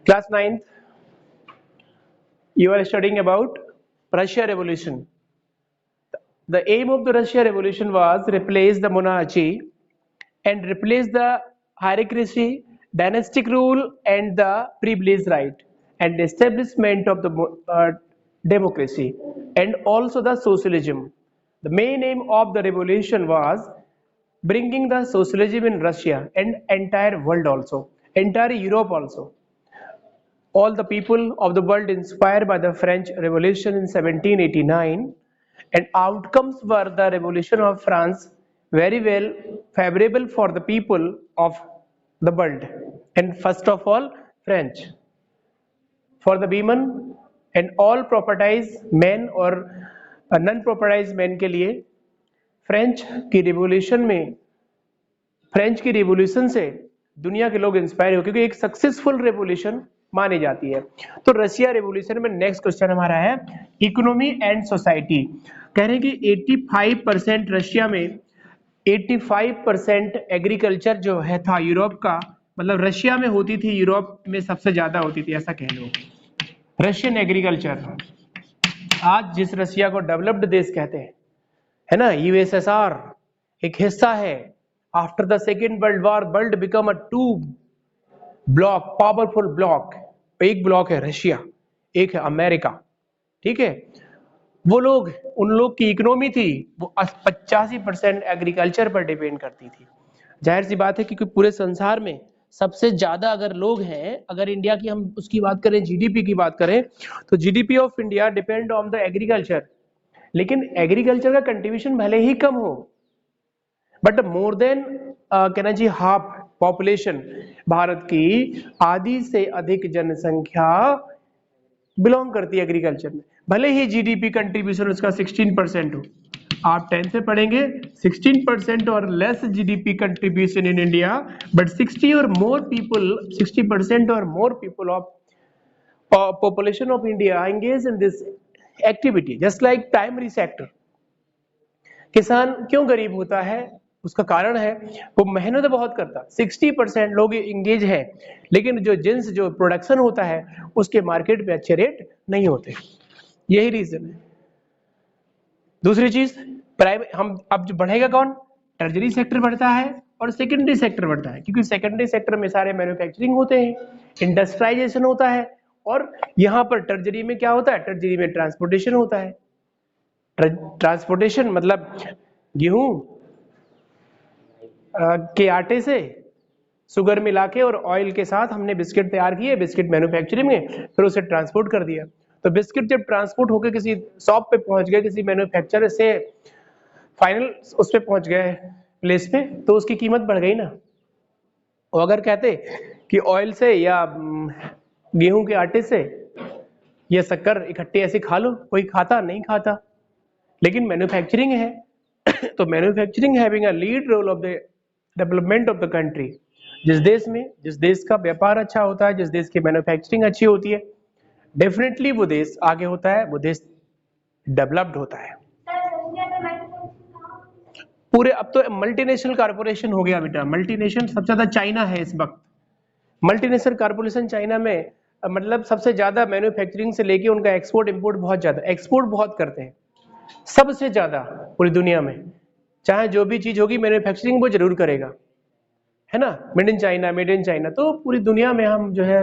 Class 9th, you are studying about Russia Revolution. The aim of the Russia Revolution was replace the monarchy and replace the hierarchy, dynastic rule, and the privilege right, and establishment of the democracy, and also the socialism. The main aim of the revolution was bringing the socialism in Russia and entire world also, entire Europe also. All the people of the world inspired by the French Revolution in 1789, and outcomes were the Revolution of France very well favorable for the people of the world, and first of all French. For the women and all propertized men और non propertized men के लिए French की revolution में, French की revolution से दुनिया के लोग इंस्पायर हो, क्योंकि एक सक्सेसफुल रेवोल्यूशन मानी जाती है। तो रशिया रेवोल्यूशन में नेक्स्ट क्वेश्चन हमारा है इकोनॉमी एंड सोसाइटी। कह रहे हैं कि 85% रशिया में 85% एग्रीकल्चर जो है था यूरोप का, मतलब रशिया में होती थी, यूरोप में सबसे ज्यादा होती थी, ऐसा कह लो। रशियन एग्रीकल्चर, आज जिस रशिया को डेवलप्ड देश कहते हैं, है ना, यूएसएसआर एक हिस्सा है। After the second world war world become a two block powerful block. एक ब्लॉक है रशिया, एक है अमेरिका, ठीक है। वो लोग, उन लोग की इकोनॉमी थी वो 85% एग्रीकल्चर पर डिपेंड करती थी। जाहिर सी बात है क्योंकि पूरे संसार में सबसे ज्यादा अगर लोग हैं, अगर इंडिया की हम उसकी बात करें, जीडीपी की बात करें, तो GDP of India depend on the agriculture. लेकिन एग्रीकल्चर का कंट्रीब्यूशन भले ही कम हो, बट मोर देन कहना चाहिए हाफ पॉपुलेशन, भारत की आधी से अधिक जनसंख्या बिलोंग करती है एग्रीकल्चर में। भले ही जीडीपी कंट्रीब्यूशन उसका 16% हो, आप 10 से पढ़ेंगे 16% और less GDP contribution in India, but 60 और मोर पीपल, 60% और more people of population of India engage in this activity, just like primary sector। किसान क्यों गरीब होता है, उसका कारण है वो मेहनत बहुत करता। 60% लोग इंगेज है, लेकिन जो जिन्स जो प्रोडक्शन होता है उसके मार्केट पे अच्छे रेट नहीं होते, यही रीजन है। दूसरी चीज प्राइवेट, हम अब जो बढ़ेगा कौन, टर्जरी सेक्टर बढ़ता है और सेकेंडरी सेक्टर बढ़ता है, क्योंकि सेकेंडरी सेक्टर में सारे मैन्युफैक्चरिंग होते हैं, इंडस्ट्रियलाइजेशन होता है, और यहाँ पर टर्जरी में क्या होता है, टर्जरी में ट्रांसपोर्टेशन होता है। ट्रांसपोर्टेशन मतलब गेहूं के आटे से शुगर मिला के और ऑयल के साथ हमने बिस्किट तैयार किए, बिस्किट मैन्युफैक्चरिंग में, फिर उसे ट्रांसपोर्ट कर दिया। तो बिस्किट जब ट्रांसपोर्ट होकर किसी शॉप पे पहुंच गए, किसी मैन्युफैक्चरर से फाइनल उस पे पहुंच गए प्लेस पे, तो उसकी कीमत बढ़ गई ना। और अगर कहते कि ऑयल से या गेहूं के आटे से या शक्कर इकट्ठे ऐसे खा लो, कोई खाता नहीं खाता। लेकिन मैन्युफैक्चरिंग है तो manufacturing having a lead role of the development of the country. जिस देश में, जिस देश का व्यापार अच्छा होता है, जिस देश की मैन्युफैक्चरिंग अच्छी होती है, डेफिनेटली वो देश आगे होता है, वो देश डेवलप्ड होता है। पूरे अब तो मल्टीनेशनल कॉर्पोरेशन हो गया बेटा, मल्टीनेशनल सबसे ज्यादा चाइना है इस वक्त। मल्टीनेशनल कॉर्पोरेशन चाइना में मतलब सबसे ज्यादा मैन्युफैक्चरिंग से लेके उनका एक्सपोर्ट इंपोर्ट बहुत ज्यादा, एक्सपोर्ट बहुत करते हैं सबसे ज्यादा पूरी दुनिया में। चाहे जो भी चीज होगी मैन्युफैक्चरिंग वो जरूर करेगा, है ना, made in China, made in China. तो पूरी दुनिया में हम जो है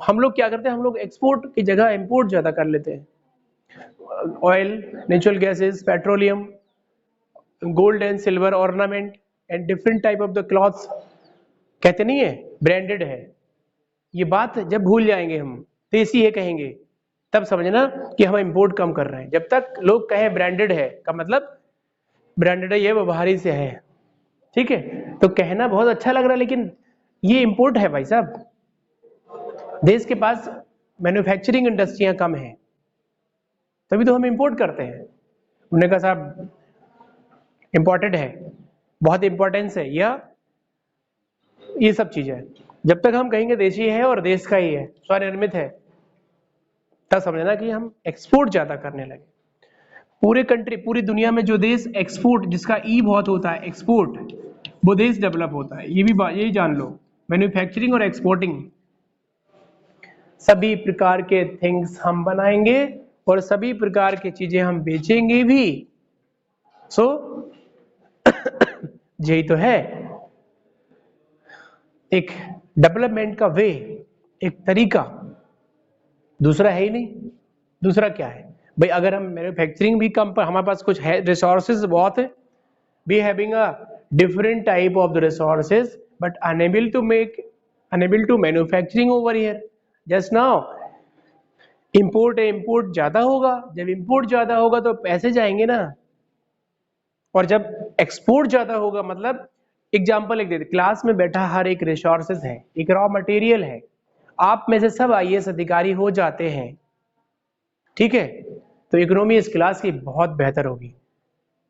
हम लोग क्या करते हैं, हम लोग एक्सपोर्ट की जगह इंपोर्ट ज्यादा कर लेते हैं। Oil, natural gases, petroleum, gold and silver ornament and different type of the clothes, कहते नहीं है ब्रांडेड है। ये बात जब भूल जाएंगे हम, देसी है कहेंगे, तब समझना कि हम इंपोर्ट कम कर रहे हैं। जब तक लोग कहें ब्रांडेड है का मतलब ब्रांडेड है, ये वो बाहरी से है, ठीक है, तो कहना बहुत अच्छा लग रहा है, लेकिन ये इंपोर्ट है भाई साहब। देश के पास मैन्युफैक्चरिंग इंडस्ट्रियां कम है, तभी तो हम इंपोर्ट करते हैं। उन्होंने कहा साहब इंपॉर्टेंट है, बहुत इंपॉर्टेंस है, या ये सब चीजें। जब तक हम कहेंगे देशी है और देश का ही है, स्वनिर्मित है, तब समझना कि हम एक्सपोर्ट ज्यादा करने लगे। पूरे कंट्री, पूरी दुनिया में जो देश एक्सपोर्ट, जिसका ई बहुत होता है एक्सपोर्ट, वो देश डेवलप होता है। ये भी यही जान लो, मैन्युफैक्चरिंग और एक्सपोर्टिंग सभी प्रकार के थिंग्स हम बनाएंगे और सभी प्रकार की चीजें हम बेचेंगे भी। सो यही तो है एक डेवलपमेंट का वे, एक तरीका, दूसरा है ही नहीं। दूसरा क्या है भाई? अगर हम मैन्युफैक्चरिंग भी कम पर, हमारे पास कुछ है, रिसोर्सेज बहुत है, we having a different type of the resources but unable to manufacturing over here. Just now import ज्यादा होगा, जब इंपोर्ट ज्यादा होगा तो पैसे जाएंगे ना, और जब एक्सपोर्ट ज्यादा होगा मतलब एग्जाम्पल एक देते, क्लास में बैठा हर एक रिसोर्सेज है, एक रॉ मटेरियल है, आप में से सब आईएएस अधिकारी हो जाते हैं, ठीक है, तो इकोनॉमी इस क्लास की बहुत बेहतर होगी।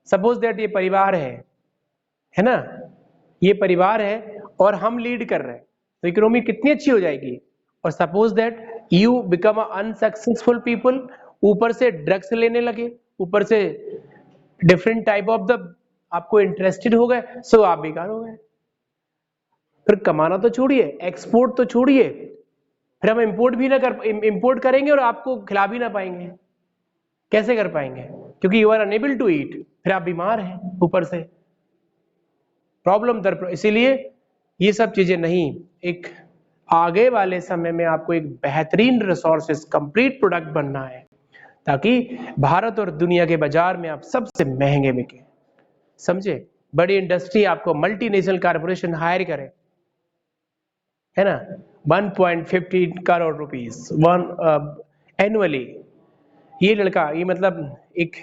सपोज दैट ये परिवार है ना, ये परिवार है और हम लीड कर रहे हैं, तो इकोनॉमी कितनी अच्छी हो जाएगी। और suppose that you become a unsuccessful people, ऊपर से ड्रग्स लेने लगे, ऊपर से डिफरेंट टाइप ऑफ द आपको इंटरेस्टेड हो गए, सो आप बेकार हो गए। फिर कमाना तो छोड़िए, एक्सपोर्ट तो छोड़िए, फिर हम इंपोर्ट भी ना इंपोर्ट करेंगे और आपको खिला भी ना पाएंगे। कैसे कर पाएंगे? क्योंकि you are unable to eat, फिर आप बीमार हैं ऊपर से, प्रॉब्लम दर। इसीलिए ये सब चीजें नहीं, एक आगे वाले समय में आपको एक बेहतरीन रिसोर्सेज कंप्लीट प्रोडक्ट बनना है, ताकि भारत और दुनिया के बाजार में आप सबसे महंगे बिके। समझे? बड़ी इंडस्ट्री आपको मल्टीनेशनल कॉर्पोरेशन हायर करे, है ना, 1.50 करोड़ रुपीस एनुअली। ये लड़का, ये मतलब एक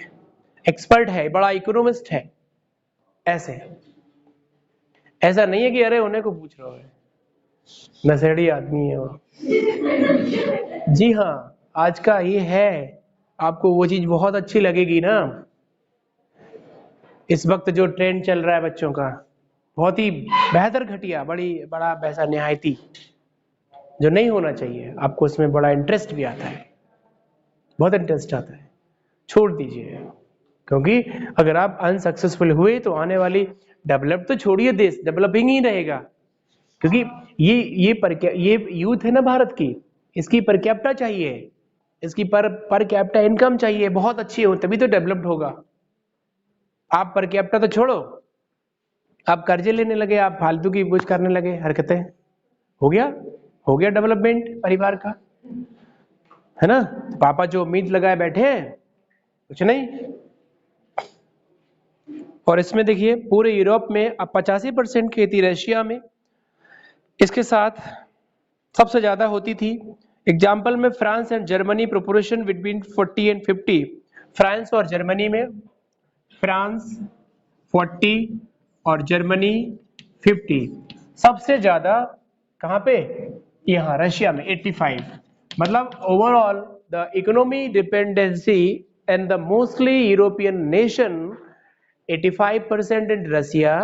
एक्सपर्ट है, बड़ा इकोनॉमिस्ट है। ऐसा नहीं है कि अरे उन्हें को पूछ रहा है, नशेड़ी आदमी है वो। जी हाँ, आज का ये है, आपको वो चीज बहुत अच्छी लगेगी ना। इस वक्त जो ट्रेंड चल रहा है बच्चों का, बहुत ही बेहतर घटिया, बड़ा वैसा निहायती, जो नहीं होना चाहिए। आपको इसमें बड़ा इंटरेस्ट भी आता है, बहुत इंटरेस्ट आता है, छोड़ दीजिए। क्योंकि अगर आप अनसक्सेसफुल हुए तो आने वाली डेवलप तो छोड़िए, देश डेवलपिंग ही रहेगा। क्योंकि ये यूथ है ना भारत की, इसकी पर कैपिटा चाहिए, इसकी पर कैपिटा इनकम चाहिए बहुत अच्छी हो, तभी तो डेवलप्ड होगा। आप पर कैपिटा तो छोड़ो, आप कर्जे लेने लगे, आप फालतू की कुछ करने लगे हरकतें, हो गया डेवलपमेंट परिवार का, है ना। पापा जो उम्मीद लगाए बैठे हैं, कुछ नहीं। और इसमें देखिए पूरे यूरोप में अब 85% खेती रशिया में, इसके साथ सबसे ज्यादा होती थी। एग्जाम्पल में France and Germany proportion between 40 and 50। France और जर्मनी में, फ्रांस 40 और जर्मनी 50। सबसे ज्यादा कहां पे? यहाँ रशिया में 85। मतलब overall the economy dependency and the mostly European nation 85% in Russia,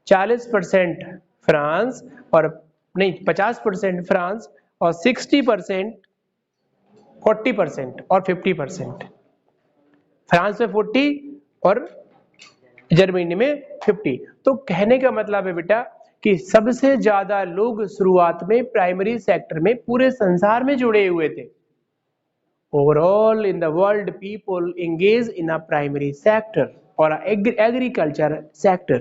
40% France, और नहीं 50% फ्रांस, और 60%, 40% और 50%। फ्रांस में 40 और जर्मनी में 50। तो कहने का मतलब है बेटा कि सबसे ज्यादा लोग शुरुआत में प्राइमरी सेक्टर में पूरे संसार में जुड़े हुए थे। Overall in the world people engage in a primary sector or agriculture sector,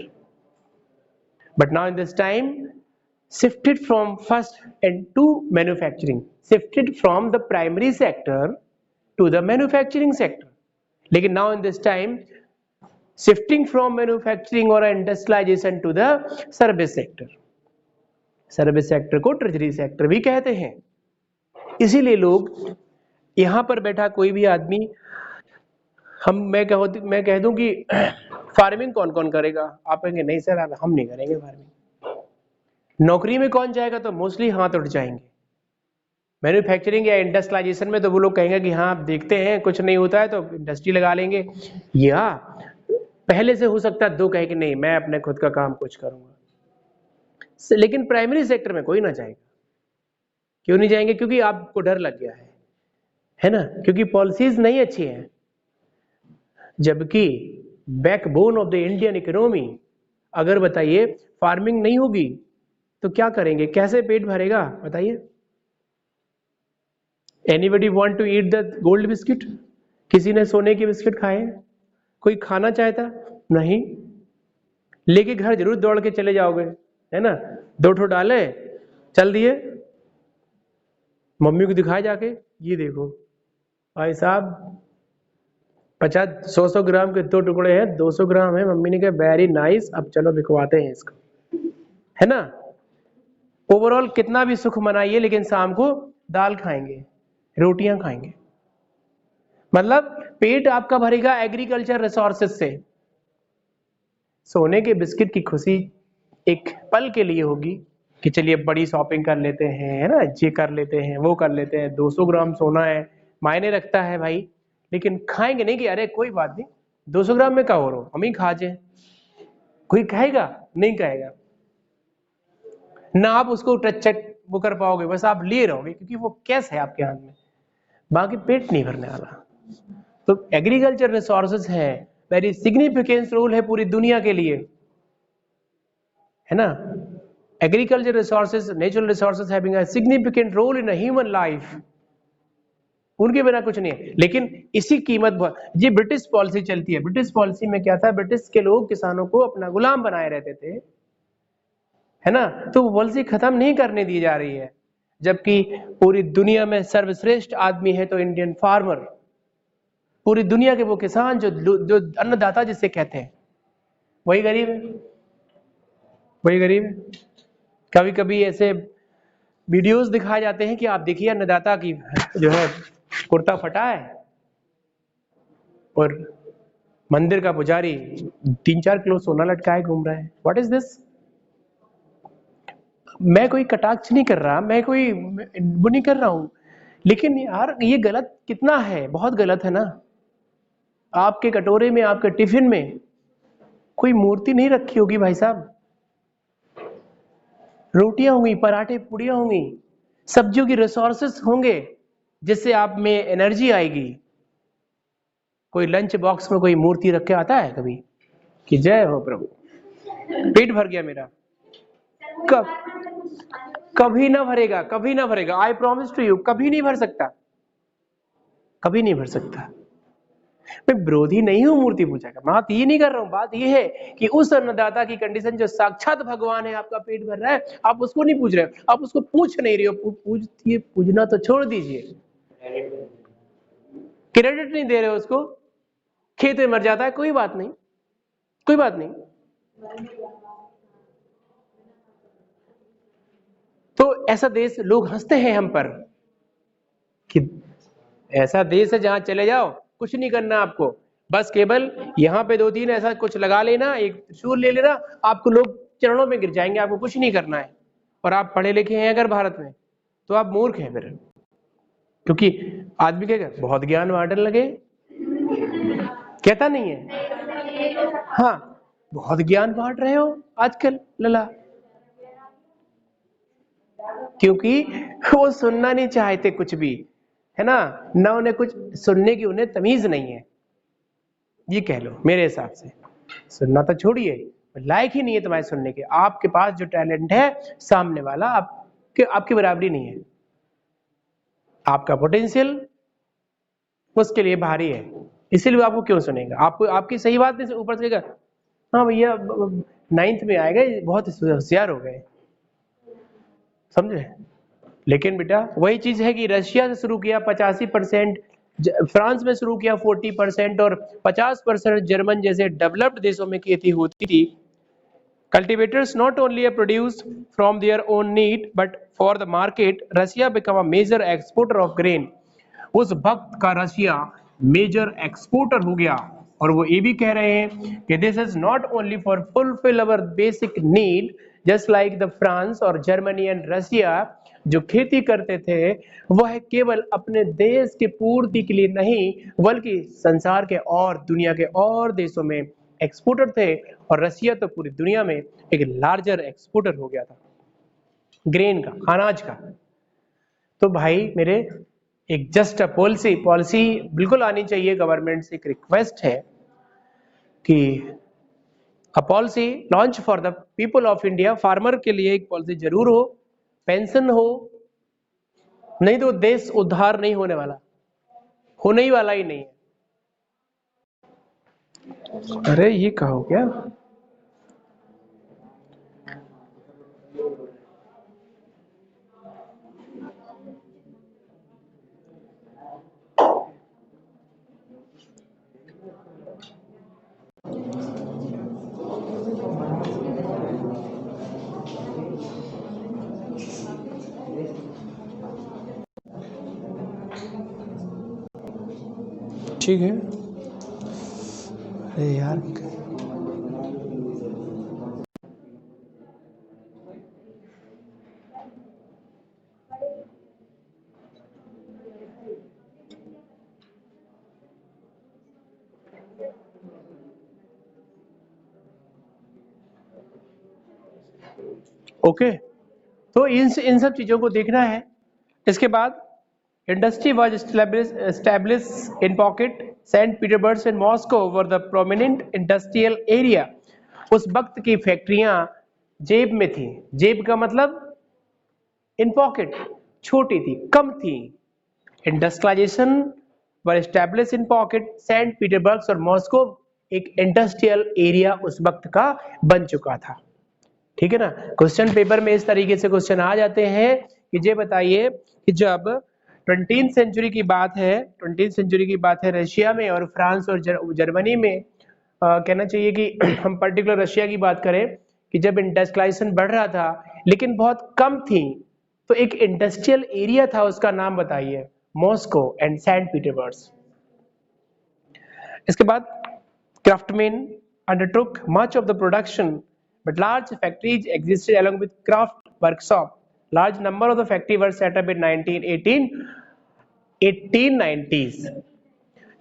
but now in this time shifted from first and to manufacturing, shifted from the primary sector to the manufacturing sector. लेकिन now in this time shifting from manufacturing or industrialization to the service sector, service sector को treasury sector भी कहते हैं। इसीलिए लोग यहां पर बैठा कोई भी आदमी, मैं कह दूं कि फार्मिंग कौन कौन करेगा, आप कहेंगे नहीं सर हम नहीं करेंगे फार्मिंग। नौकरी में कौन जाएगा, तो मोस्टली हाथ उठ जाएंगे। मैन्युफैक्चरिंग या इंडस्ट्रियलाइजेशन में तो वो लोग कहेंगे कि हाँ आप देखते हैं कुछ नहीं होता है तो इंडस्ट्री लगा लेंगे, या पहले से हो सकता है दो कहे कि नहीं मैं अपने खुद का काम कुछ करूंगा। लेकिन प्राइमरी सेक्टर में कोई ना जाएगा। क्यों नहीं जाएंगे? क्योंकि आपको डर लग गया है ना, क्योंकि पॉलिसीज नहीं अच्छी हैं। जबकि backbone of the Indian economy, अगर बताइए फार्मिंग नहीं होगी तो क्या करेंगे, कैसे पेट भरेगा बताइए? Anybody want to eat the gold biscuit? किसी ने सोने के बिस्किट खाए? कोई खाना चाहता? नहीं। लेके घर जरूर दौड़ के चले जाओगे, है ना? 2 ठो डाले, चल दिए, मम्मी को दिखाए जाके, ये देखो भाई साहब 50-100 ग्राम के 2 टुकड़े हैं, 200 ग्राम है। मम्मी ने कहा वेरी नाइस, अब चलो बिकवाते हैं इसको, है ना? ओवरऑल कितना भी सुख मनाइए, लेकिन शाम को दाल खाएंगे, रोटियां खाएंगे। मतलब पेट आपका भरेगा एग्रीकल्चर रिसोर्सेज से। सोने के बिस्किट की खुशी एक पल के लिए होगी कि चलिए बड़ी शॉपिंग कर लेते हैं, है ना, ये कर लेते हैं, वो कर लेते हैं, 200 ग्राम सोना है, मायने रखता है भाई। लेकिन खाएंगे नहीं कि अरे कोई बात नहीं 200 ग्राम में क्या हो रहा, हम ही खा जाए। कोई कहेगा? नहीं कहेगा ना। आप उसको टच वो कर पाओगे, बस आप लिए रहोगे क्योंकि वो कैश है आपके हाथ में, बाकी पेट नहीं भरने वाला। तो एग्रीकल्चर रिसोर्सेज है, वेरी सिग्निफिकेंट रोल है पूरी दुनिया के लिए, है ना? Agriculture resources, natural resources having a significant role in a human life. उनके बिना कुछ नहीं है। लेकिन इसी कीमत ये ब्रिटिश पॉलिसी चलती है। ब्रिटिश पॉलिसी में क्या था, ब्रिटिश के लोग किसानों को अपना गुलाम बनाए रहते थे, है ना? तो वो पॉलिसी खत्म नहीं करने दी जा रही है, जबकि पूरी दुनिया में सर्वश्रेष्ठ आदमी है तो इंडियन फार्मर। पूरी दुनिया के वो किसान जो अन्नदाता जिसे कहते हैं, वही गरीब है, वही गरीब है। कभी कभी ऐसे वीडियोस दिखाए जाते हैं कि आप देखिए अन्नदाता की जो है कुर्ता फटा है और मंदिर का पुजारी 3-4 किलो सोना लटकाए घूम रहा है। What is this? मैं कोई कटाक्ष नहीं कर रहा, मैं कोई वो नहीं कर रहा हूं, लेकिन यार ये गलत कितना है, बहुत गलत है ना। आपके कटोरे में, आपके टिफिन में कोई मूर्ति नहीं रखी होगी भाई साहब, रोटियां होंगी, पराठे पुड़ियां होंगी, सब्जियों की रिसोर्सेस होंगे जिससे आप में एनर्जी आएगी। कोई लंच बॉक्स में कोई मूर्ति रख के आता है कभी कि जय हो प्रभु पेट भर गया मेरा? कभी ना भरेगा, कभी ना भरेगा। आई प्रॉमिस टू यू, कभी नहीं भर सकता, कभी नहीं भर सकता। मैं विरोधी नहीं हूं मूर्ति पूजा का, बात ये नहीं कर रहा हूं। बात ये है कि उस अन्नदाता की कंडीशन जो साक्षात भगवान है, आपका पेट भर रहा है, आप उसको नहीं पूज रहे हो, आप उसको पूछ नहीं रहे हो। पूजती पूजना तो छोड़ दीजिए, क्रेडिट नहीं दे रहे हो उसको। खेत में मर जाता है, कोई बात नहीं, कोई बात नहीं। तो ऐसा देश, लोग हंसते हैं हम पर कि ऐसा देश है जहां चले जाओ कुछ नहीं करना आपको, बस केवल यहाँ पे 2-3 ऐसा कुछ लगा लेना, एक त्रिशूल ले लेना, आपको लोग चरणों में गिर जाएंगे, आपको कुछ नहीं करना है। और आप पढ़े लिखे हैं अगर भारत में, तो आप मूर्ख हैं फिर, क्योंकि आदमी कहेगा बहुत ज्ञान बांटने लगे, कहता नहीं है? हाँ, बहुत ज्ञान बांट रहे हो आजकल लला, क्योंकि वो सुनना नहीं चाहते कुछ भी, है ना उन्हें कुछ सुनने की उन्हें तमीज नहीं है, ये कह लो। मेरे हिसाब से सुनना तो छोड़िए, लायक ही नहीं है तुम्हारे सुनने के। आपके पास जो टैलेंट है, सामने वाला आपकी बराबरी नहीं है, आपका पोटेंशियल उसके लिए भारी है, इसीलिए आपको क्यों सुनेगा? आपको आपकी सही बात नहीं, ऊपर से कहेगा हाँ भैया 9th में आए गए, बहुत होशियार हो गए, समझे? लेकिन बेटा वही चीज है कि रशिया से शुरू किया 85%, फ्रांस में शुरू किया 40% और 50% जर्मन जैसे डेवलप्ड देशों में खेती होती थी। Cultivators not only produce from their own need but for the market, Russia become a major exporter of grain. उस वक्त का रशिया मेजर एक्सपोर्टर हो गया, और वो ये भी कह रहे हैं कि this is not only for fulfil our basic need, just like the France और जर्मनी एंड रशिया जो खेती करते थे वह केवल अपने देश की पूर्ति के लिए नहीं, बल्कि संसार के और दुनिया के और देशों में एक्सपोर्टर थे। और रशिया तो पूरी दुनिया में एक लार्जर एक्सपोर्टर हो गया था ग्रेन का, अनाज का। तो भाई मेरे एक जस्ट पॉलिसी बिल्कुल आनी चाहिए गवर्नमेंट से। एक रिक्वेस्ट है कि a policy launch for the people of India, farmer के लिए एक पॉलिसी जरूर हो, पेंशन हो, नहीं तो देश उद्धार नहीं होने वाला, होने ही वाला ही नहीं है। अरे ये कहो क्या? ठीक है। अरे यार ओके, तो इन सब चीजों को देखना है। इसके बाद industry was establish in pocket Saint Petersburg and Moscow were the prominent industrial area. उस वक्त की फैक्ट्रियां जेब में थी, जेब का मतलब इन पॉकेट, छोटी थी, कम थी। Industrialization were establish in pocket Saint Petersburg और मॉस्को एक इंडस्ट्रियल एरिया उस वक्त का बन चुका था। ठीक है ना। क्वेश्चन पेपर में इस तरीके से क्वेश्चन आ जाते हैं कि ये बताइए कि जब 20th सेंचुरी की बात है, 20th सेंचुरी की बात है रशिया में और फ्रांस और जर्मनी में, कहना चाहिए कि हम पर्टिकुलर रशिया की बात करें कि जब इंडस्ट्रियलाइजेशन बढ़ रहा था लेकिन बहुत कम थी, तो एक इंडस्ट्रियल एरिया था, उसका नाम बताइए। Moscow and Saint Petersburg. इसके बाद craftsman undertook much of the production, but large factories existed along with craft workshop. Large number of the factories were set up in 1890s.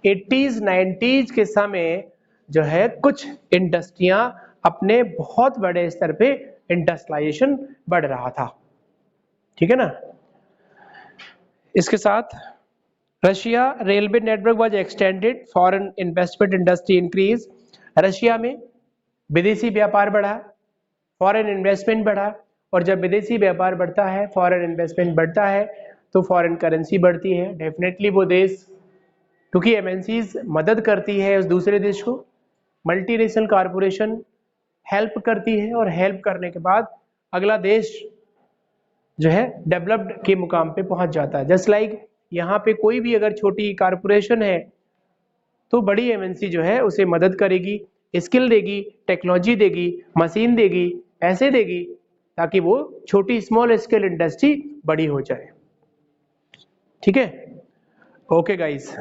80s 90s के समय जो है कुछ इंडस्ट्रियां अपने बहुत बड़े स्तर पे इंडस्ट्रियलाइजेशन बढ़ रहा था। ठीक है ना। इसके साथ Russia railway network was extended, foreign investment industry increase. Russia में विदेशी व्यापार बढ़ा, फॉरेन इन्वेस्टमेंट बढ़ा, और जब विदेशी व्यापार बढ़ता है, फॉरेन इन्वेस्टमेंट बढ़ता है, तो फॉरेन करेंसी बढ़ती है। डेफिनेटली वो देश, क्योंकि एमएनसीज मदद करती है उस दूसरे देश को, मल्टीनेशनल कॉरपोरेशन हेल्प करती है, और हेल्प करने के बाद अगला देश जो है डेवलप्ड के मुकाम पे पहुंच जाता है। जस्ट लाइक यहाँ पे कोई भी अगर छोटी कॉरपोरेशन है तो बड़ी एमएनसी जो है उसे मदद करेगी, स्किल देगी, टेक्नोलॉजी देगी, मशीन देगी, ऐसे देगी ताकि वो छोटी स्मॉल स्केल इंडस्ट्री बड़ी हो जाए। ठीक है। Okay guys.